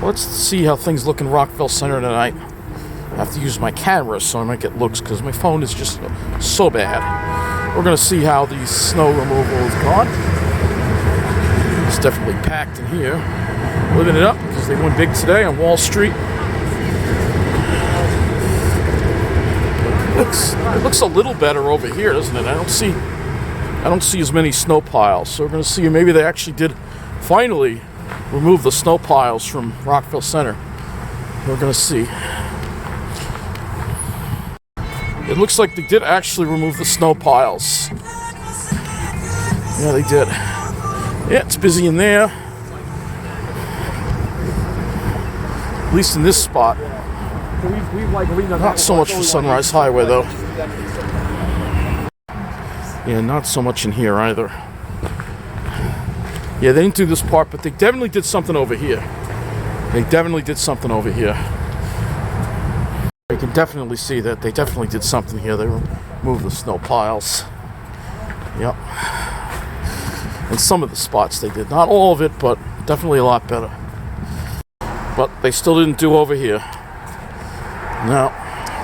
Let's see how things look in Rockville Centre tonight. I have to use my camera so I might get looks because my phone is just so bad. We're going to see how the snow removal is gone. It's definitely packed in here. Living it up because they won big today on Wall Street. It looks a little better over here, doesn't it? I don't see as many snow piles. So we're going to see maybe they actually did finally remove the snow piles from Rockville Centre. We're going to see. It looks like they did actually remove the snow piles. Yeah, they did. Yeah, it's busy in there. At least in this spot. Not so much for Sunrise Highway, though. Yeah, not so much in here either. Yeah, they didn't do this part, but they definitely did something over here. They definitely did something over here. You can definitely see that they definitely did something here. They removed the snow piles. Yep. And some of the spots they did. Not all of it, but definitely a lot better. But they still didn't do over here. Now,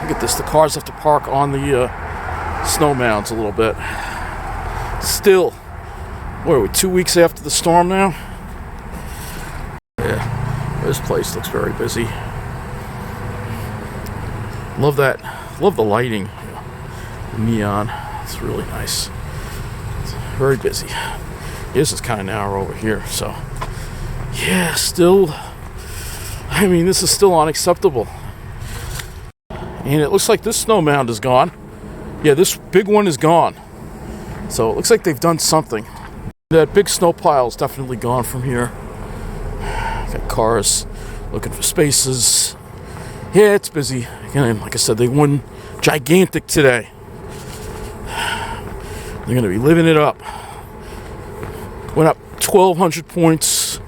look at this. The cars have to park on the snow mounds a little bit. Still, what are we, 2 weeks after the storm now? Yeah, this place looks very busy. Love that. Love the lighting. The neon. It's really nice. It's very busy. This is kind of narrow over here, so yeah, still. I mean, this is still unacceptable. And it looks like this snow mound is gone. Yeah, this big one is gone. So it looks like they've done something. That big snow pile is definitely gone from here. Got cars looking for spaces. Yeah, it's busy. Again, like I said, they won gigantic today. They're going to be living it up. Went up 1,200 points.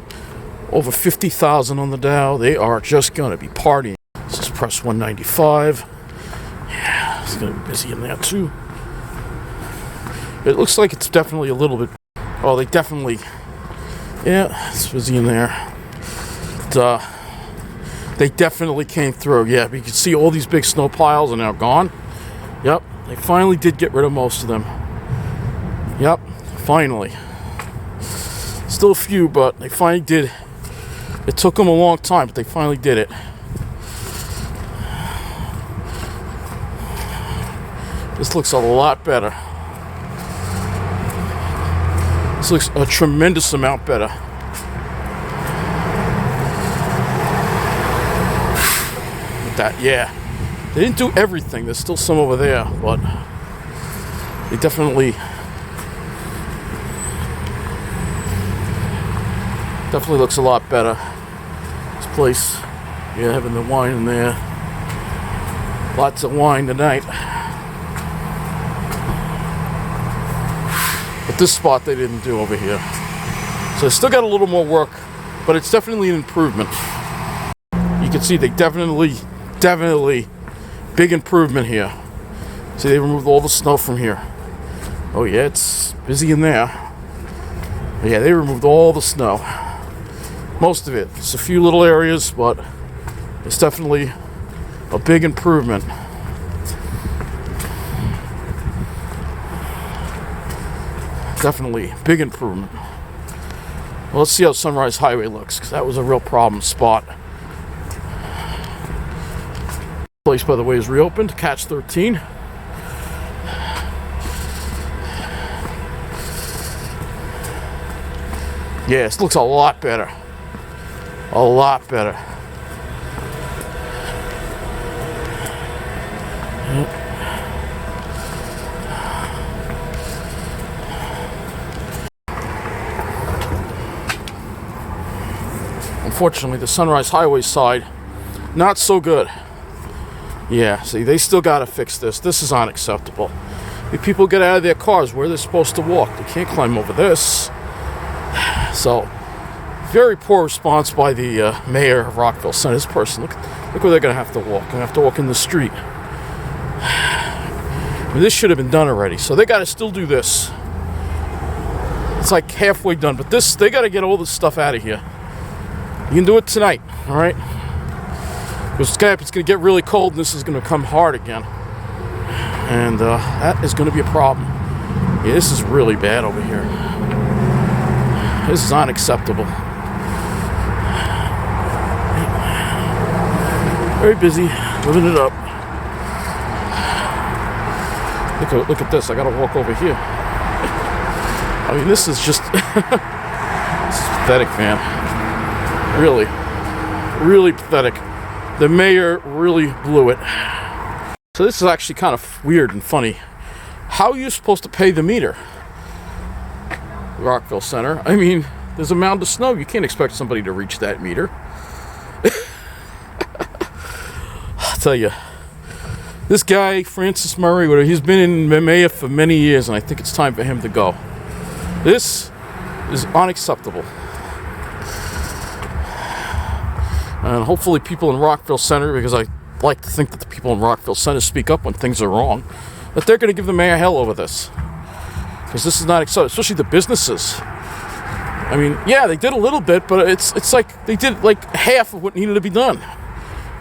Over 50,000 on the Dow. They are just going to be partying. This is press 195. Yeah, it's going to be busy in there too. It looks like it's definitely a little bit. Oh, they definitely. Yeah, it's busy in there. But, they definitely came through. Yeah, but you can see all these big snow piles are now gone. Yep, they finally did get rid of most of them. Yep, finally. Still a few, but they finally did. It took them a long time, but they finally did it. This looks a lot better. This looks a tremendous amount better. That, yeah, they didn't do everything. There's still some over there, but they definitely looks a lot better. This place, yeah, having the wine in there. Lots of wine tonight. But this spot they didn't do over here. So they still got a little more work, but it's definitely an improvement. You can see they definitely big improvement here. See, they removed all the snow from here. Oh yeah, it's busy in there. But yeah, they removed all the snow. Most of it. It's a few little areas, but it's definitely a big improvement. Definitely big improvement. Well, let's see how Sunrise Highway looks, because that was a real problem spot. Place, by the way, is reopened. Catch 13. Yeah, this looks a lot better. A lot better. Unfortunately, the Sunrise Highway side, not so good. Yeah, see, they still got to fix this. This is unacceptable. If people get out of their cars, where they're supposed to walk, they can't climb over this. So, very poor response by the mayor of Rockville Centre. This person, look where they're going to have to walk. They're going to have to walk in the street. I mean, this should have been done already. So they got to still do this. It's like halfway done. But this, they got to get all this stuff out of here. You can do it tonight, all right? Because it's going to get really cold, and this is going to come hard again. And that is going to be a problem. Yeah, this is really bad over here. This is unacceptable. Very busy, living it up. Look at this. I gotta walk over here. I mean, this is just this is pathetic, man. Really, really pathetic. The mayor really blew it. So this is actually kind of weird and funny. How are you supposed to pay the meter? Rockville Centre. I mean, there's a mound of snow. You can't expect somebody to reach that meter. I'll tell you, this guy, Francis Murray, he's been in the mayor for many years, and I think it's time for him to go. This is unacceptable. And hopefully people in Rockville Centre, because I like to think that the people in Rockville Centre speak up when things are wrong, that they're going to give the mayor hell over this. Because this is not acceptable, especially the businesses. I mean, yeah, they did a little bit, but it's like they did like half of what needed to be done.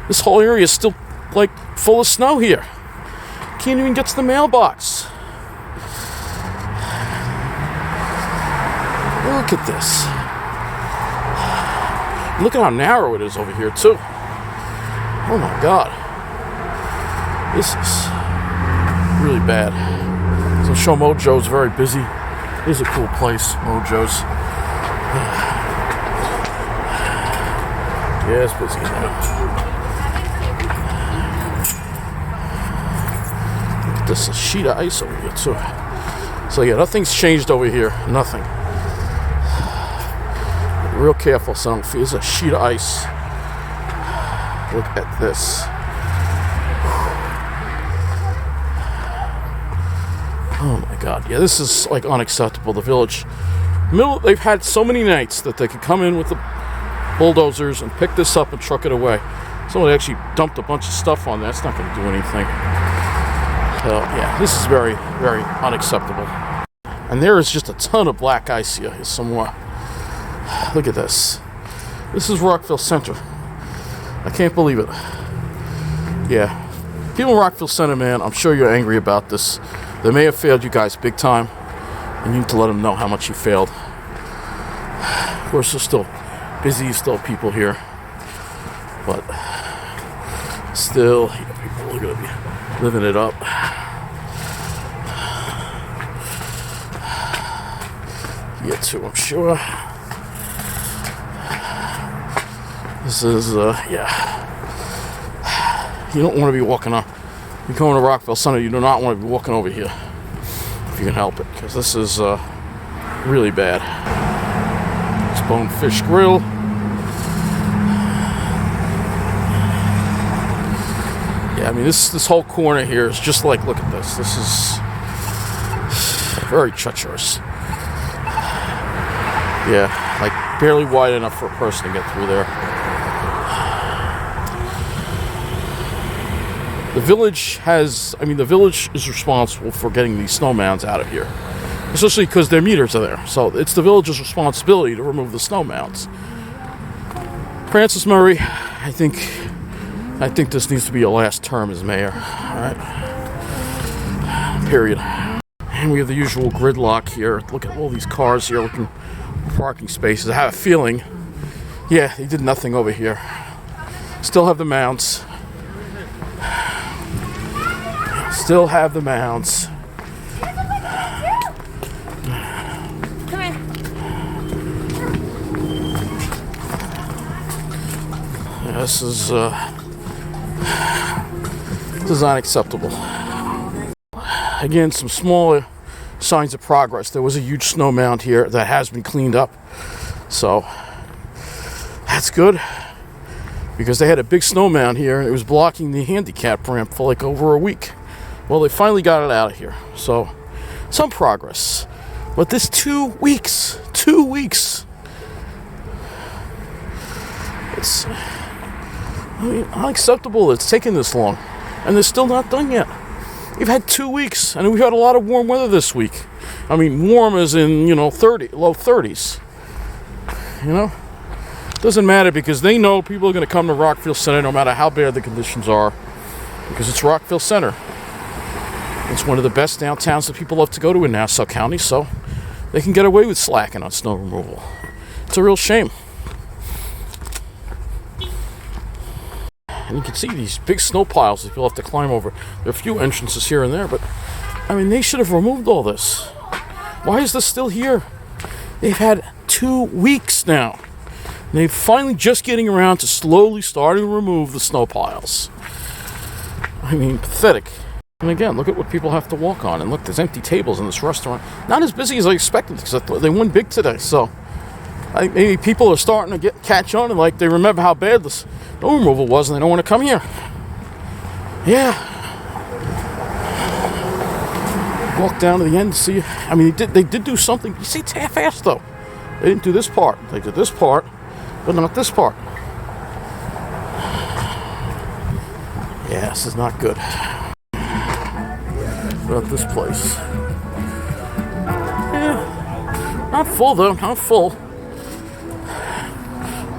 This whole area is still like full of snow here. Can't even get to the mailbox. Look at this. Look at how narrow it is over here too. Oh my God. This is really bad. So show Mojo's very busy. This is a cool place, Mojo's. Yeah, it's busy now. There's a sheet of ice over here too. So yeah, nothing's changed over here. Nothing. Be real careful, so I don't feel. There's a sheet of ice. Look at this. Oh my God. Yeah, this is like unacceptable. The village. They've had so many nights that they could come in with the bulldozers and pick this up and truck it away. Somebody actually dumped a bunch of stuff on there. That's not going to do anything. So yeah, this is very, very unacceptable. And there is just a ton of black ice here. Here's some more. Look at this. This is Rockville Centre. I can't believe it. Yeah. People in Rockville Centre, man, I'm sure you're angry about this. They may have failed you guys big time, and you need to let them know how much you failed. Of course, there's still busy, still people here. But still, people are going to be living it up. You too, I'm sure. This is, yeah. You don't want to be walking on. You're going to Rockville Centre, you do not want to be walking over here. If you can help it, because this is really bad. It's Bonefish Grill. Yeah, I mean, this whole corner here is just like, look at this. This is very treacherous. Yeah, like barely wide enough for a person to get through there. The village the village is responsible for getting these snow mounds out of here. Especially because their meters are there. So it's the village's responsibility to remove the snow mounds. Francis Murray, I think this needs to be your last term as mayor. Alright. Period. And we have the usual gridlock here. Look at all these cars here looking for parking spaces. I have a feeling, yeah, they did nothing over here. Still have the mounds. Still have the mounds. Come here. Yeah, this is unacceptable. Again, some smaller signs of progress. There was a huge snow mound here that has been cleaned up. So that's good. Because they had a big snow mound here and it was blocking the handicap ramp for like over a week. Well, they finally got it out of here. So, some progress. But this 2 weeks. It's unacceptable it's taken this long. And they're still not done yet. We've had 2 weeks. And we've had a lot of warm weather this week. I mean, warm as in, low 30s. Doesn't matter because they know people are going to come to Rockville Centre no matter how bad the conditions are, because it's Rockville Centre. It's one of the best downtowns that people love to go to in Nassau County, so they can get away with slacking on snow removal. It's a real shame. And you can see these big snow piles that people have to climb over. There are a few entrances here and there, but I mean, they should have removed all this. Why is this still here? They've had 2 weeks now. They're finally just getting around to slowly starting to remove the snow piles. I mean, pathetic. And again, look at what people have to walk on. And look, there's empty tables in this restaurant. Not as busy as I expected because I thought they won big today. So maybe people are starting to catch on and like they remember how bad the snow removal was and they don't want to come here. Yeah. Walk down to the end to see. I mean, they did do something. You see, it's half-assed though. They didn't do this part. They did this part, but not this part. Yeah, this is not good. What about this place? Yeah, not full though. Not full.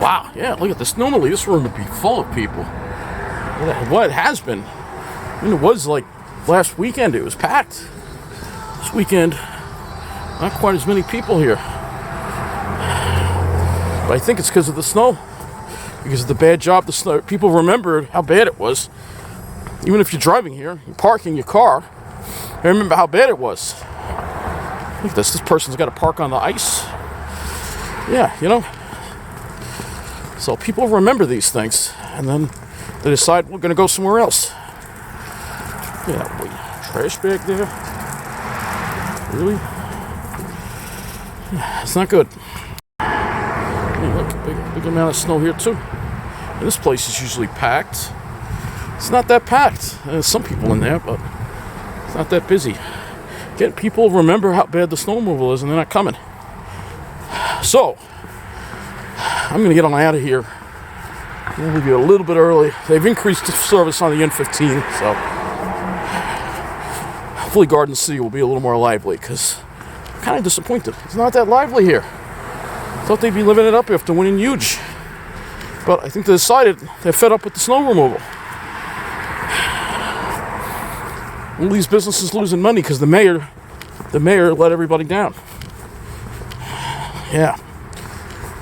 Wow. Yeah, look at this. Normally, this room would be full of people. Well, it has been. I mean, it was like last weekend. It was packed. This weekend, not quite as many people here. But I think it's because of the snow. Because of the bad job the snow. People remembered how bad it was. Even if you're driving here, you're parking your car, I remember how bad it was. Look at this. This person's got to park on the ice. Yeah, you know. So people remember these things. And then they decide we're going to go somewhere else. Yeah, wait. Trash bag there. Really? Yeah, it's not good. Hey, look, big amount of snow here too. And this place is usually packed. It's not that packed. There's some people in there, but it's not that busy. Again, people remember how bad the snow removal is and they're not coming. So, I'm going to get on out of here. We'll leave you a little bit early. They've increased the service on the N15, so hopefully Garden City will be a little more lively, because I'm kind of disappointed. It's not that lively here. Thought they'd be living it up after winning huge. But I think they decided they're fed up with the snow removal. All these businesses losing money because the mayor let everybody down. Yeah.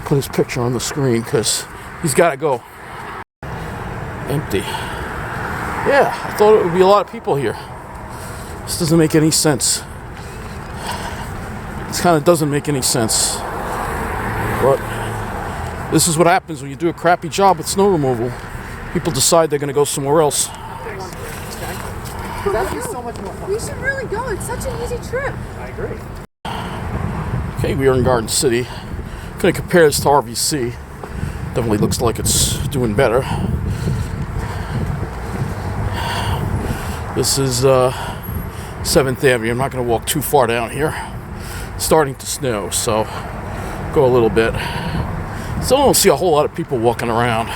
Put his picture on the screen because he's got to go. Empty. Yeah, I thought it would be a lot of people here. This doesn't make any sense. This kind of doesn't make any sense. But this is what happens when you do a crappy job with snow removal. People decide they're going to go somewhere else. That'd be so much more fun. We should really go. It's such an easy trip. I agree. Okay, we are in Garden City. I'm going to compare this to RVC. Definitely looks like it's doing better. This is 7th Avenue. I'm not going to walk too far down here. It's starting to snow, so go a little bit. Still don't see a whole lot of people walking around.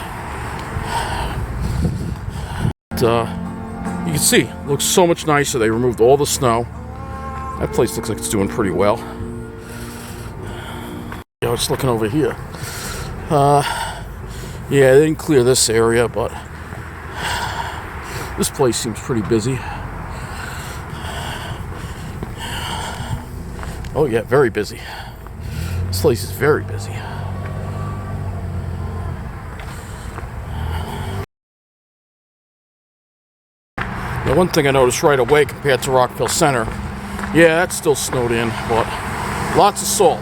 But, you can see, it looks so much nicer. They removed all the snow. That place looks like it's doing pretty well. Yeah, just looking over here. Yeah, they didn't clear this area, but this place seems pretty busy. Oh yeah, very busy. This place is very busy. Now, one thing I noticed right away compared to Rockville Centre, yeah, that's still snowed in, but lots of salt,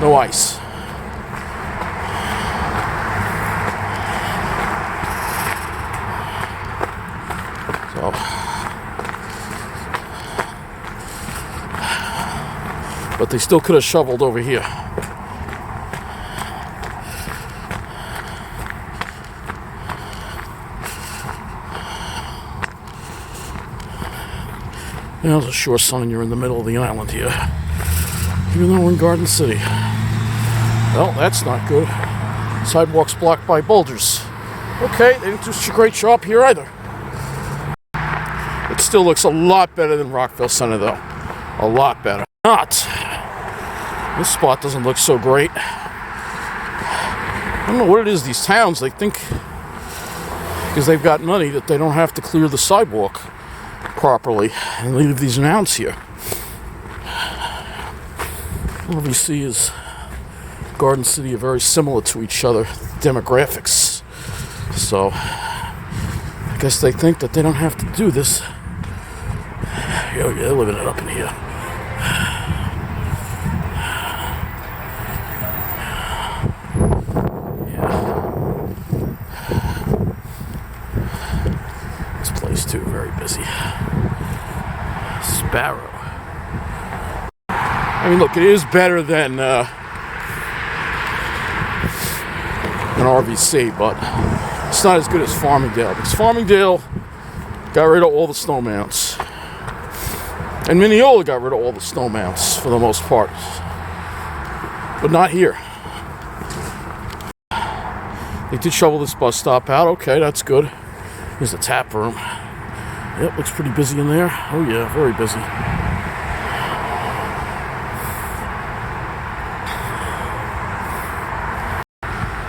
no ice. So, but they still could have shoveled over here. Yeah, there's a sure sign you're in the middle of the island here. Even though we're in Garden City. Well, that's not good. Sidewalks blocked by boulders. Okay, they didn't do such a great job here either. It still looks a lot better than Rockville Centre, though. A lot better. Not. This spot doesn't look so great. I don't know what it is, these towns, they think because they've got money that they don't have to clear the sidewalk properly and leave these mounds here. What we see is Garden City are very similar to each other, demographics. So I guess they think that they don't have to do this. Yeah, they're living it up in here. Too very busy. Sparrow. I mean, look, it is better than an RVC, but it's not as good as Farmingdale, because Farmingdale got rid of all the snow mounts, and Mineola got rid of all the snow mounts for the most part, but not here. They did shovel this bus stop out. Okay, that's good. Here's the tap room. Yep, looks pretty busy in there. Oh yeah, very busy.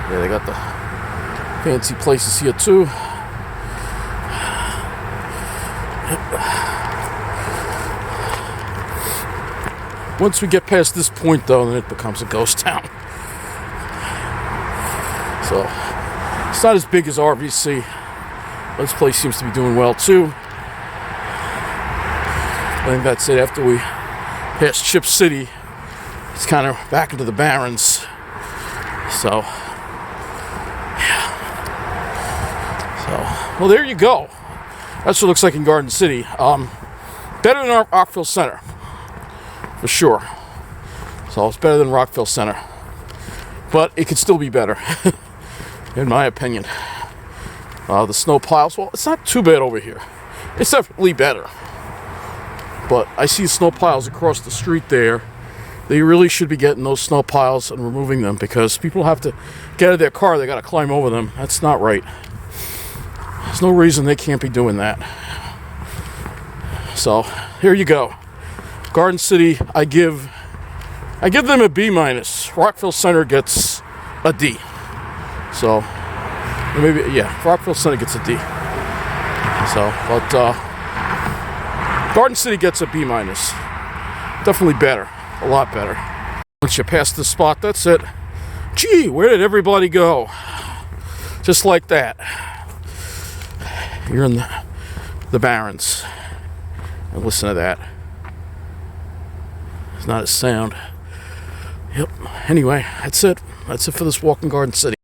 Yeah, they got the fancy places here too. Yep. Once we get past this point though, then it becomes a ghost town. So, it's not as big as RVC. This place seems to be doing well too. I think that's it. After we pass Chip City, it's kind of back into the Barrens. So, yeah. So, well, there you go. That's what it looks like in Garden City. Better than Rockville Centre, for sure. So it's better than Rockville Centre, but it could still be better, in my opinion. The snow piles, well, it's not too bad over here. It's definitely better. But I see snow piles across the street there. They really should be getting those snow piles and removing them, because people have to get out of their car. They got to climb over them. That's not right. There's no reason they can't be doing that. So here you go. Garden City, I give them a B-. Rockville Centre gets a D. So maybe, yeah, Rockville Centre gets a D. So, but Garden City gets a B-. Definitely better. A lot better. Once you pass the spot, that's it. Gee, where did everybody go? Just like that. You're in the Barrens. And listen to that. It's not a sound. Yep. Anyway, that's it. That's it for this walk in Garden City.